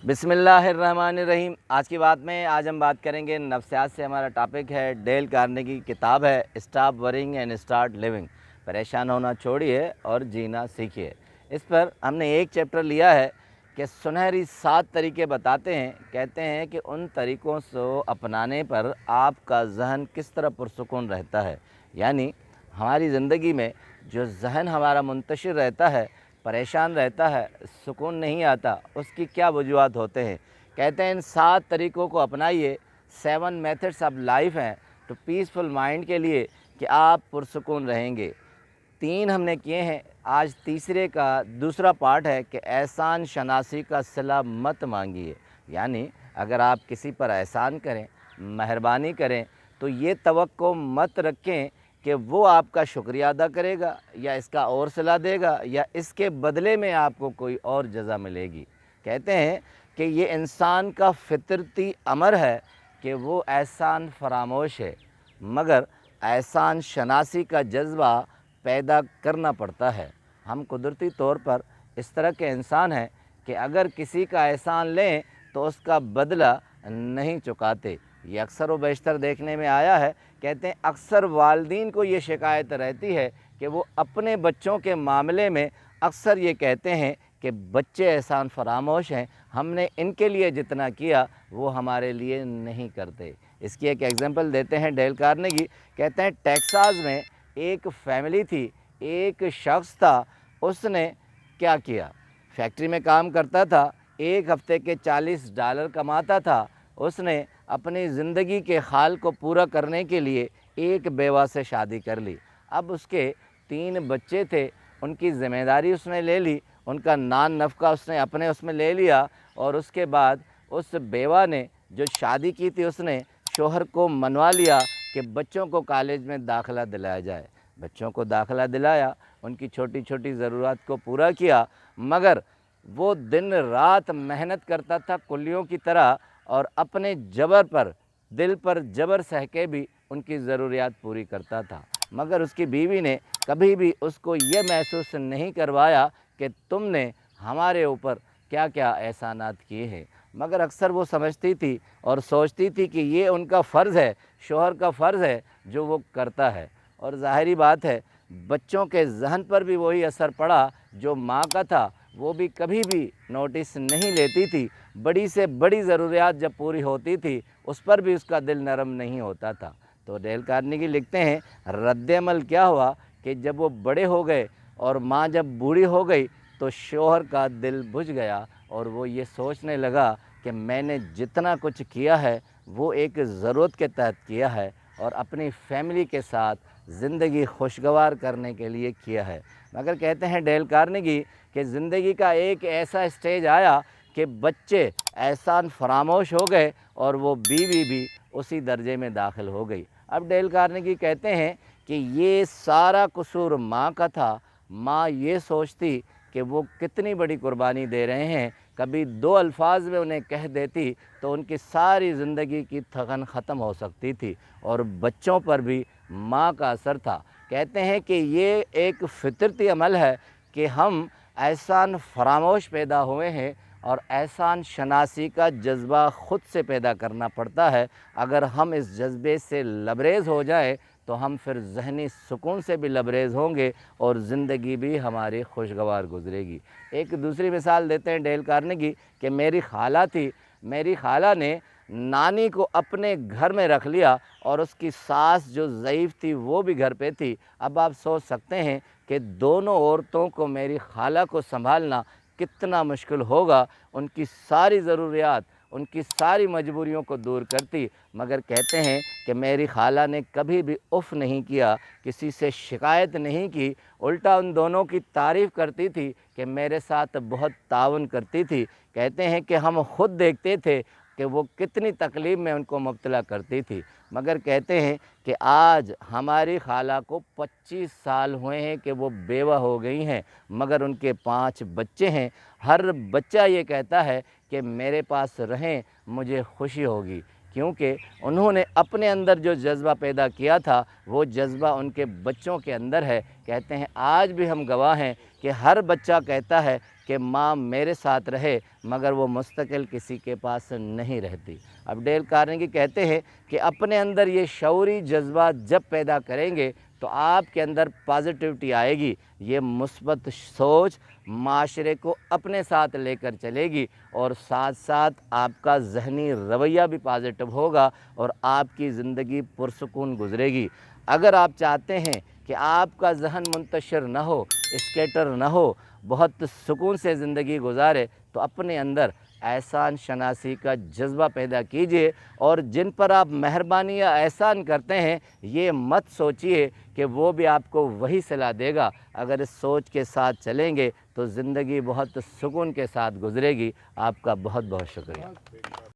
बिस्मिल्लाहिर्रहमानिर्रहीम। आज की बात में हम बात करेंगे नफ्सियात से। हमारा टॉपिक है डेल कार्नेगी की किताब है stop worrying and start living. परेशान होना छोड़िए और जीना सीखिए। इस पर हमने एक चैप्टर लिया है कि सुनहरी 7 तरीके बताते हैं। कहते हैं कि उन तरीक़ों को अपनाने पर आपका जहन किस तरह पुरसुकून रहता है। यानी हमारी ज़िंदगी में जो जहन हमारा मुंतशिर रहता है, परेशान रहता है, सुकून नहीं आता, उसकी क्या वजूहात होते हैं। कहते हैं इन 7 तरीक़ों को अपनाइए। 7 मेथड्स ऑफ लाइफ हैं टू पीसफुल माइंड के लिए कि आप पुरसुकून रहेंगे। 3 हमने किए हैं, आज तीसरे का दूसरा पार्ट है कि एहसान शनासी का सिला मत मांगिए। यानी अगर आप किसी पर एहसान करें, मेहरबानी करें, तो ये तवक्को मत रखें कि वो आपका शुक्रिया अदा करेगा या इसका और सिला देगा या इसके बदले में आपको कोई और जज़ा मिलेगी। कहते हैं कि ये इंसान का फितरती अमर है कि वो एहसान फरामोश है, मगर एहसान शनासी का जज्बा पैदा करना पड़ता है। हम कुदरती तौर पर इस तरह के इंसान हैं कि अगर किसी का एहसान लें तो उसका बदला नहीं चुकाते। ये अक्सर व बेशतर देखने में आया है। कहते हैं अक्सर वालिदैन को ये शिकायत रहती है कि वो अपने बच्चों के मामले में अक्सर ये कहते हैं कि बच्चे एहसान फरामोश हैं, हमने इनके लिए जितना किया वो हमारे लिए नहीं करते। इसकी एक एग्जांपल देते हैं डेल कार्नेगी। कहते हैं टेक्सास में एक फैमिली थी, एक शख्स था, उसने क्या किया, फैक्ट्री में काम करता था, एक हफ़्ते के $40 कमाता था। उसने अपनी ज़िंदगी के ख़्याल को पूरा करने के लिए एक बेवा से शादी कर ली। अब उसके 3 बच्चे थे, उनकी ज़िम्मेदारी उसने ले ली, उनका नान नफ़का उसने अपने उसमें ले लिया। और उसके बाद उस बेवा ने जो शादी की थी उसने शौहर को मनवा लिया कि बच्चों को कॉलेज में दाखिला दिलाया जाए। बच्चों को दाखिला दिलाया, उनकी छोटी छोटी ज़रूरत को पूरा किया, मगर वो दिन रात मेहनत करता था कुल्लियों की तरह और अपने जबर पर, दिल पर जबर सह के भी उनकी ज़रूरियात पूरी करता था। मगर उसकी बीवी ने कभी भी उसको ये महसूस नहीं करवाया कि तुमने हमारे ऊपर क्या क्या एहसानात किए हैं। मगर अक्सर वो समझती थी और सोचती थी कि ये उनका फ़र्ज़ है, शौहर का फ़र्ज़ है जो वो करता है। और ज़ाहिरी बात है बच्चों के जहन पर भी वही असर पड़ा जो माँ का था। वो भी कभी भी नोटिस नहीं लेती थी। बड़ी से बड़ी ज़रूरियात जब पूरी होती थी उस पर भी उसका दिल नरम नहीं होता था। तो डेल कार्नेगी लिखते हैं रद्द-ए-अमल क्या हुआ कि जब वो बड़े हो गए और माँ जब बूढ़ी हो गई तो शौहर का दिल बुझ गया और वो ये सोचने लगा कि मैंने जितना कुछ किया है वो एक ज़रूरत के तहत किया है और अपनी फैमिली के साथ ज़िंदगी खुशगवार करने के लिए किया है। मगर कहते हैं डेल कार्नेगी कि ज़िंदगी का एक ऐसा स्टेज आया कि बच्चे एहसान फरामोश हो गए और वो बीवी भी उसी दर्जे में दाखिल हो गई। अब डेल कार्नेगी कहते हैं कि ये सारा कसूर माँ का था। माँ ये सोचती कि वो कितनी बड़ी कुर्बानी दे रहे हैं, कभी 2 अल्फाज में उन्हें कह देती तो उनकी सारी ज़िंदगी की थकन ख़त्म हो सकती थी। और बच्चों पर भी माँ का असर था। कहते हैं कि ये एक फितरती अमल है कि हम एहसान फरामोश पैदा हुए हैं और एहसान शनासी का जज्बा ख़ुद से पैदा करना पड़ता है। अगर हम इस जज्बे से लबरेज़ हो जाए तो हम फिर ज़हनी सुकून से भी लबरेज़ होंगे और ज़िंदगी भी हमारी खुशगवार गुजरेगी। एक दूसरी मिसाल देते हैं डेल कार्नेगी कि मेरी खाला थी, मेरी खाला ने नानी को अपने घर में रख लिया और उसकी सास जो ज़ईफ़ थी वो भी घर पे थी। अब आप सोच सकते हैं कि दोनों औरतों को मेरी खाला को संभालना कितना मुश्किल होगा। उनकी सारी ज़रूरियात, उनकी सारी मजबूरियों को दूर करती। मगर कहते हैं कि मेरी खाला ने कभी भी उफ़ नहीं किया, किसी से शिकायत नहीं की, उल्टा उन दोनों की तारीफ़ करती थी कि मेरे साथ बहुत ताउन करती थी। कहते हैं कि हम ख़ुद देखते थे कि वो कितनी तकलीफ़ में उनको मुब्तला करती थी। मगर कहते हैं कि आज हमारी खाला को 25 साल हुए हैं कि वो बेवा हो गई हैं, मगर उनके 5 बच्चे हैं। हर बच्चा ये कहता है कि मेरे पास रहें, मुझे खुशी होगी। کیونکہ انہوں نے اپنے اندر جو جذبہ پیدا کیا تھا وہ جذبہ ان کے بچوں کے اندر ہے۔ کہتے ہیں آج بھی ہم گواہ ہیں کہ ہر بچہ کہتا ہے کہ ماں میرے ساتھ رہے، مگر وہ مستقل کسی کے پاس نہیں رہتی۔ اب ڈیل کارنیگی کہتے ہیں کہ اپنے اندر یہ شعوری جذبہ جب پیدا کریں گے تو آپ کے اندر پازیٹیوٹی آئے گی، یہ مثبت سوچ معاشرے کو اپنے ساتھ لے کر چلے گی، اور ساتھ ساتھ آپ کا ذہنی رویہ بھی پازیٹیو ہوگا اور آپ کی زندگی پرسکون گزرے گی۔ اگر آپ چاہتے ہیں کہ آپ کا ذہن منتشر نہ ہو، اسکیٹر نہ ہو، بہت سکون سے زندگی گزارے، تو اپنے اندر احسان شناسی کا جذبہ پیدا کیجئے، اور جن پر آپ مہربانی یا احسان کرتے ہیں یہ مت سوچئے کہ وہ بھی آپ کو وہی صلہ دے گا۔ اگر اس سوچ کے ساتھ چلیں گے تو زندگی بہت سکون کے ساتھ گزرے گی۔ آپ کا بہت بہت شکریہ۔